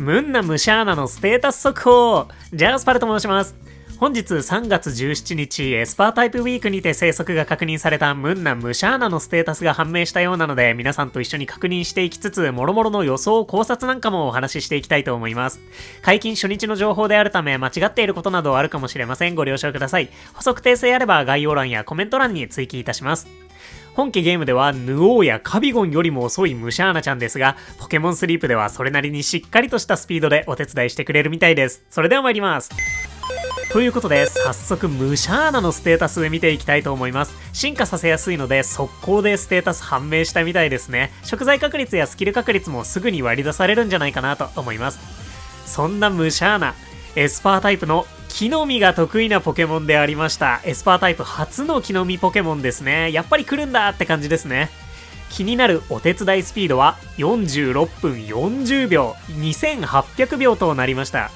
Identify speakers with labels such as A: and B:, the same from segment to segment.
A: ムンナムシャーナのステータス速報。ジャースパルと申します。本日3月17日エスパータイプウィークにて生息が確認されたムンナムシャーナのステータスが判明したようなので、皆さんと一緒に確認していきつつ、諸々の予想考察なんかもお話ししていきたいと思います。解禁初日の情報であるため間違っていることなどあるかもしれません。ご了承ください。補足訂正あれば概要欄やコメント欄に追記いたします。本家ゲームではヌオーやカビゴンよりも遅いムシャーナちゃんですが、ポケモンスリープではそれなりにしっかりとしたスピードでお手伝いしてくれるみたいです。それでは参ります。ということで、早速ムシャーナのステータス見ていきたいと思います。進化させやすいので速攻でステータス判明したみたいですね。食材確率やスキル確率もすぐに割り出されるんじゃないかなと思います。そんなムシャーナ、エスパータイプの木の実が得意なポケモンでありました。エスパータイプ初の木の実ポケモンですね。やっぱり来るんだって感じですね。気になるお手伝いスピードは46分40秒、2800秒となりました。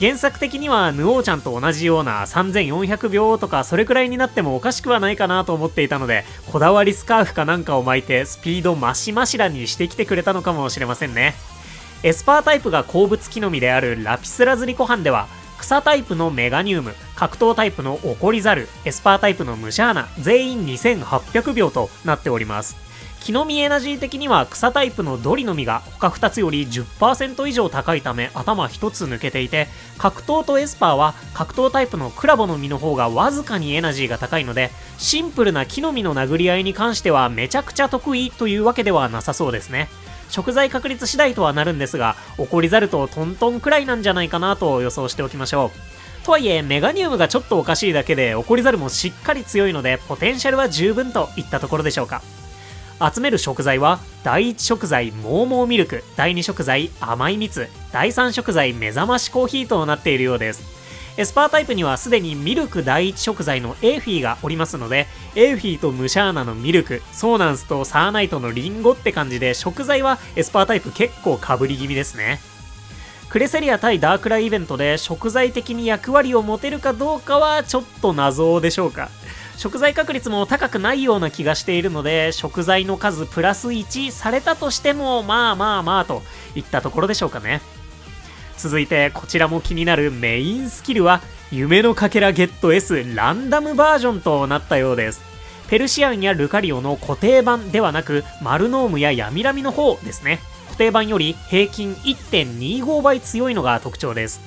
A: 原作的にはヌオーちゃんと同じような3400秒とかそれくらいになってもおかしくはないかなと思っていたので、こだわりスカーフかなんかを巻いてスピードマシマシラにしてきてくれたのかもしれませんね。エスパータイプが鉱物木の実であるラピスラズリコハンでは、草タイプのメガニウム、格闘タイプのオコリザル、エスパータイプのムシャーナ、全員2800秒となっております。木の実エナジー的には草タイプのドリの実が他2つより 10% 以上高いため頭1つ抜けていて、格闘とエスパーは格闘タイプのクラボの実の方がわずかにエナジーが高いので、シンプルな木の実の殴り合いに関してはめちゃくちゃ得意というわけではなさそうですね。食材確率次第とはなるんですが、オコリザルとトントンくらいなんじゃないかなと予想しておきましょう。とはいえメガニウムがちょっとおかしいだけでオコリザルもしっかり強いのでポテンシャルは十分といったところでしょうか。集める食材は第1食材モーモーミルク、第2食材甘い蜜、第3食材目覚ましコーヒーとなっているようです。エスパータイプにはすでにミルク第一食材のエーフィーがおりますので、エーフィーとムシャーナのミルク、ソーナンスとサーナイトのリンゴって感じで、食材はエスパータイプ結構かぶり気味ですね。クレセリア対ダークライイベントで食材的に役割を持てるかどうかはちょっと謎でしょうか。食材確率も高くないような気がしているので、食材の数プラス1されたとしてもまあといったところでしょうかね。続いてこちらも気になるメインスキルは夢のかけらゲット S ランダムバージョンとなったようです。ペルシアンやルカリオの固定版ではなく、マルノームやヤミラミの方ですね。固定版より平均 1.25 倍強いのが特徴です。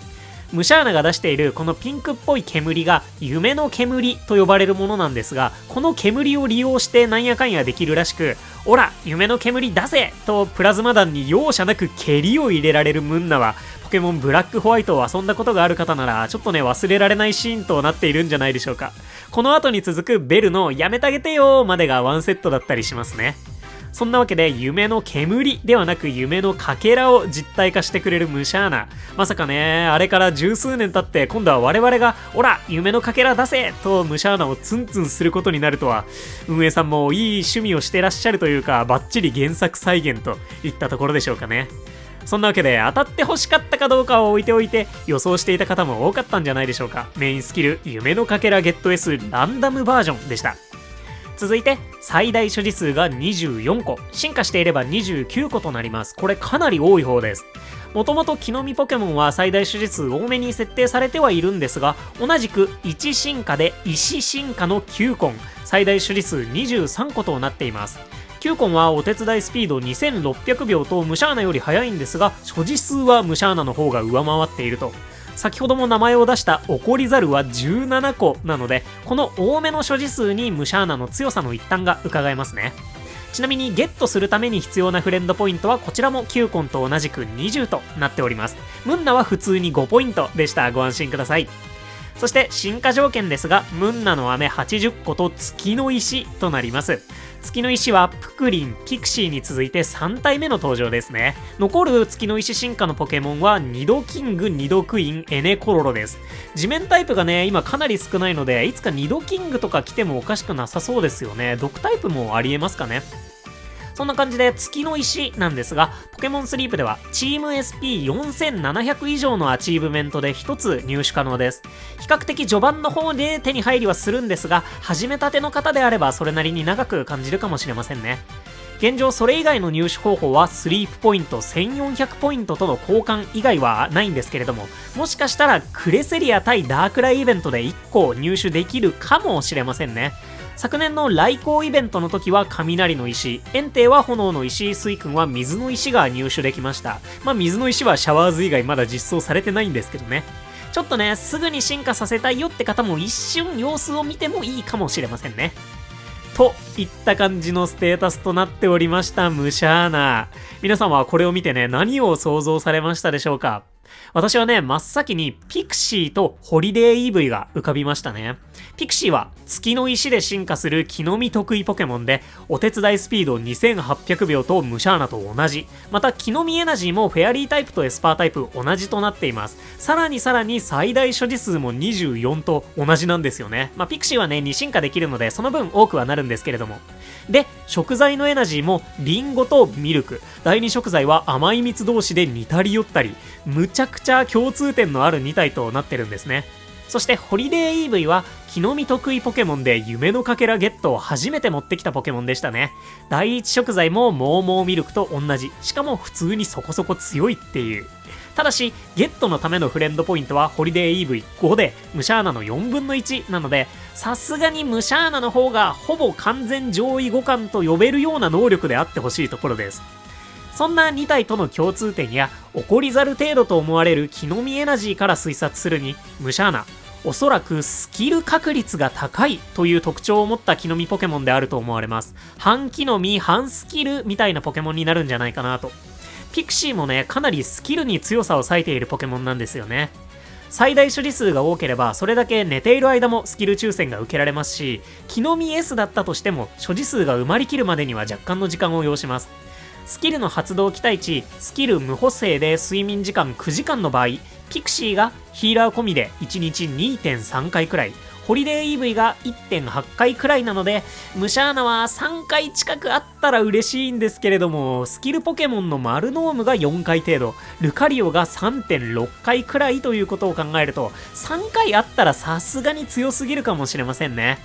A: ムシャーナが出しているこのピンクっぽい煙が夢の煙と呼ばれるものなんですが、この煙を利用してなんやかんやできるらしく、オラ夢の煙出せとプラズマ弾に容赦なく蹴りを入れられるムンナは、ポケモンブラックホワイトを遊んだことがある方ならちょっとね忘れられないシーンとなっているんじゃないでしょうか。この後に続くベルのやめてあげてよまでがワンセットだったりしますね。そんなわけで夢の煙ではなく夢のかけらを実体化してくれるムシャーナ、まさかね、あれから十数年経って今度は我々がオラ夢のかけら出せとムシャーナをツンツンすることになるとは、運営さんもいい趣味をしてらっしゃるというか、バッチリ原作再現といったところでしょうかね。そんなわけで当たって欲しかったかどうかを置いておいて、予想していた方も多かったんじゃないでしょうか。メインスキル夢のかけらゲット S ランダムバージョンでした。続いて最大所持数が24個、進化していれば29個となります。これかなり多い方です。もともと木の実ポケモンは最大所持数多めに設定されてはいるんですが、同じく1進化で石進化の9コン、最大所持数23個となっています。9コンはお手伝いスピード2600秒とムシャーナより速いんですが、所持数はムシャーナの方が上回っていると。先ほども名前を出したオコリザルは17個なので、この多めの所持数にムシャーナの強さの一端が伺えますね。ちなみにゲットするために必要なフレンドポイントはこちらも9コンと同じく20となっております。ムンナは普通に5ポイントでした。ご安心ください。そして進化条件ですが、ムンナの飴80個と月の石となります。月の石はプクリン、ピクシーに続いて3体目の登場ですね。残る月の石進化のポケモンはニドキング、ニドクイン、エネコロロです。地面タイプがね今かなり少ないので、いつかニドキングとか来てもおかしくなさそうですよね。毒タイプもありえますかね。そんな感じで月の石なんですが、ポケモンスリープではチーム SP4700 以上のアチーブメントで1つ入手可能です。比較的序盤の方で手に入りはするんですが、始めたての方であればそれなりに長く感じるかもしれませんね。現状それ以外の入手方法はスリープポイント1400ポイントとの交換以外はないんですけれども、もしかしたらクレセリア対ダークライイベントで1個入手できるかもしれませんね。昨年の来光イベントの時は雷の石、炎帝は炎の石、水君は水の石が入手できました。水の石はシャワーズ以外まだ実装されてないんですけどね。ちょっとね、すぐに進化させたいよって方も一瞬様子を見てもいいかもしれませんね。といった感じのステータスとなっておりましたムシャーナ。皆さんはこれを見てね、何を想像されましたでしょうか？私はね、真っ先にピクシーとホリデー EV が浮かびましたね。ピクシーは月の石で進化する木の実得意ポケモンで、お手伝いスピード2800秒とムシャーナと同じ。また木の実エナジーもフェアリータイプとエスパータイプ同じとなっています。さらに最大所持数も24と同じなんですよね。ピクシーはね、2進化できるのでその分多くはなるんですけれども。で、食材のエナジーもリンゴとミルク。第2食材は甘い蜜同士で似たり寄ったり、むちゃくちゃ共通点のある2体となってるんですね。そしてホリデー EV は木の実得意ポケモンで夢のかけらゲットを初めて持ってきたポケモンでしたね。第一食材もモーモーミルクと同じ。しかも普通にそこそこ強いっていう。ただしゲットのためのフレンドポイントはホリデー EV5 でムシャーナの4分の1なので、さすがにムシャーナの方がほぼ完全上位互換と呼べるような能力であってほしいところです。そんな2体との共通点や怒り猿程度と思われる木の実エナジーから推察するに、ムシャーナおそらくスキル確率が高いという特徴を持った木の実ポケモンであると思われます。半木の実半スキルみたいなポケモンになるんじゃないかなと。ピクシーもね、かなりスキルに強さを割いているポケモンなんですよね。最大処理数が多ければそれだけ寝ている間もスキル抽選が受けられますし、木の実 S だったとしても所持数が埋まりきるまでには若干の時間を要します。スキルの発動期待値、スキル無補正で睡眠時間9時間の場合、ピクシーがヒーラー込みで1日 2.3 回くらい、ホリデー EV が 1.8 回くらいなので、ムシャーナは3回近くあったら嬉しいんですけれども、スキルポケモンのマルノームが4回程度、ルカリオが 3.6 回くらいということを考えると、3回あったらさすがに強すぎるかもしれませんね。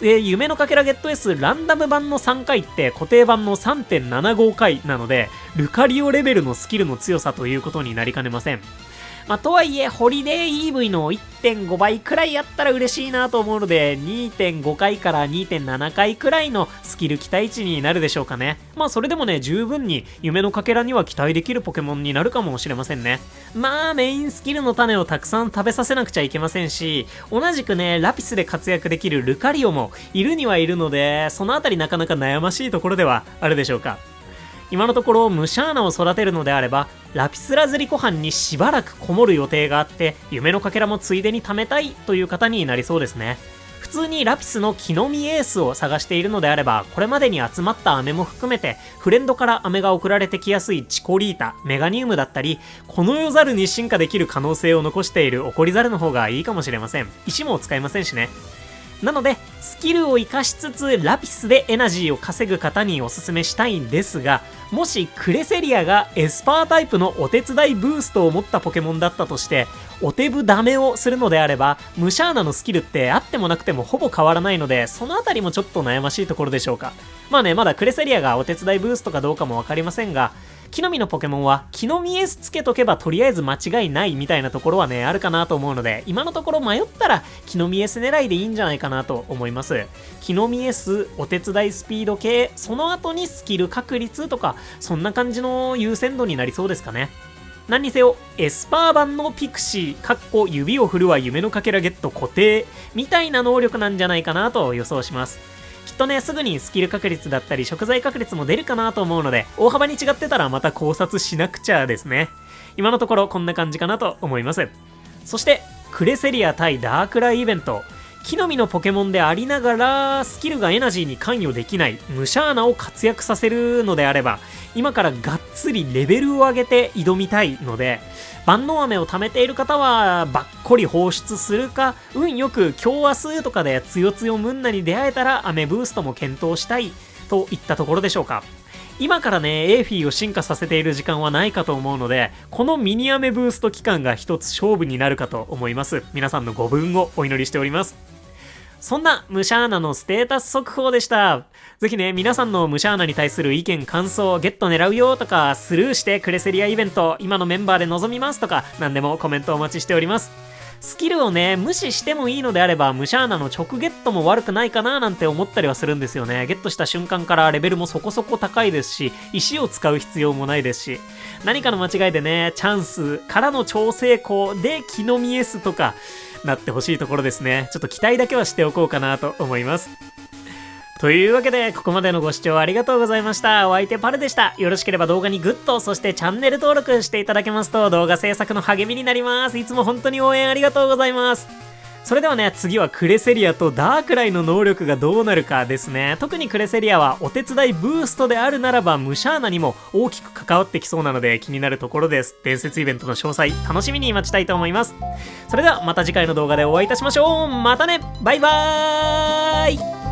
A: 夢のかけらゲット S ランダム版の3回って固定版の 3.75 回なので、ルカリオレベルのスキルの強さということになりかねません。とはいえホリデー EV の 1.5 倍くらいやったら嬉しいなと思うので、 2.5 回から 2.7 回くらいのスキル期待値になるでしょうかね。それでもね、十分に夢のかけらには期待できるポケモンになるかもしれませんね。メインスキルの種をたくさん食べさせなくちゃいけませんし、同じくねラピスで活躍できるルカリオもいるにはいるので、そのあたりなかなか悩ましいところではあるでしょうか。今のところムシャーナを育てるのであれば、ラピスラズリ湖畔にしばらくこもる予定があって、夢のかけらもついでに貯めたいという方になりそうですね。普通にラピスの木の実エースを探しているのであれば、これまでに集まった飴も含めてフレンドから飴が送られてきやすいチコリータ、メガニウムだったり、この世ザルに進化できる可能性を残している怒りザルの方がいいかもしれません。石も使えませんしね。なのでスキルを活かしつつラピスでエナジーを稼ぐ方におすすめしたいんですが、もしクレセリアがエスパータイプのお手伝いブーストを持ったポケモンだったとして、お手ぶダメをするのであれば、ムシャーナのスキルってあってもなくてもほぼ変わらないので、そのあたりもちょっと悩ましいところでしょうか。まだクレセリアがお手伝いブーストかどうかもわかりませんが、木の実のポケモンは木の実 S つけとけばとりあえず間違いないみたいなところはねあるかなと思うので、今のところ迷ったら木の実 S 狙いでいいんじゃないかなと思います。木の実 S お手伝いスピード系、その後にスキル確率とか、そんな感じの優先度になりそうですかね。何にせよエスパー版のピクシー指を振るは夢のかけらゲット固定みたいな能力なんじゃないかなと予想します。きっとね、すぐにスキル確率だったり食材確率も出るかなと思うので、大幅に違ってたらまた考察しなくちゃですね。今のところこんな感じかなと思います。そしてクレセリア対ダークライイベント、木の実のポケモンでありながらスキルがエナジーに関与できないムシャーナを活躍させるのであれば、今からがっつりレベルを上げて挑みたいので、万能飴を貯めている方はばっこり放出するか、運よく今日明日とかでつよつよムンナに出会えたら飴ブーストも検討したいといったところでしょうか。今からねエーフィーを進化させている時間はないかと思うので、このミニ飴ブースト期間が一つ勝負になるかと思います。皆さんのご分をお祈りしております。そんなムシャーナのステータス速報でした。ぜひね、皆さんのムシャーナに対する意見、感想、ゲット狙うよとか、スルーしてクレセリアイベント、今のメンバーで臨みますとか、何でもコメントお待ちしております。スキルをね、無視してもいいのであれば、ムシャーナの直ゲットも悪くないかななんて思ったりはするんですよね。ゲットした瞬間からレベルもそこそこ高いですし、石を使う必要もないですし、何かの間違いでね、チャンスからの超成功でキノミエスとか、なってほしいところですね。ちょっと期待だけはしておこうかなと思います。というわけで、ここまでのご視聴ありがとうございました。お相手パルでした。よろしければ動画にグッド、そしてチャンネル登録していただけますと動画制作の励みになります。いつも本当に応援ありがとうございます。それではね、次はクレセリアとダークライの能力がどうなるかですね。特にクレセリアはお手伝いブーストであるならばムシャーナにも大きく関わってきそうなので気になるところです。伝説イベントの詳細楽しみに待ちたいと思います。それではまた次回の動画でお会いいたしましょう。またね、バイバーイ。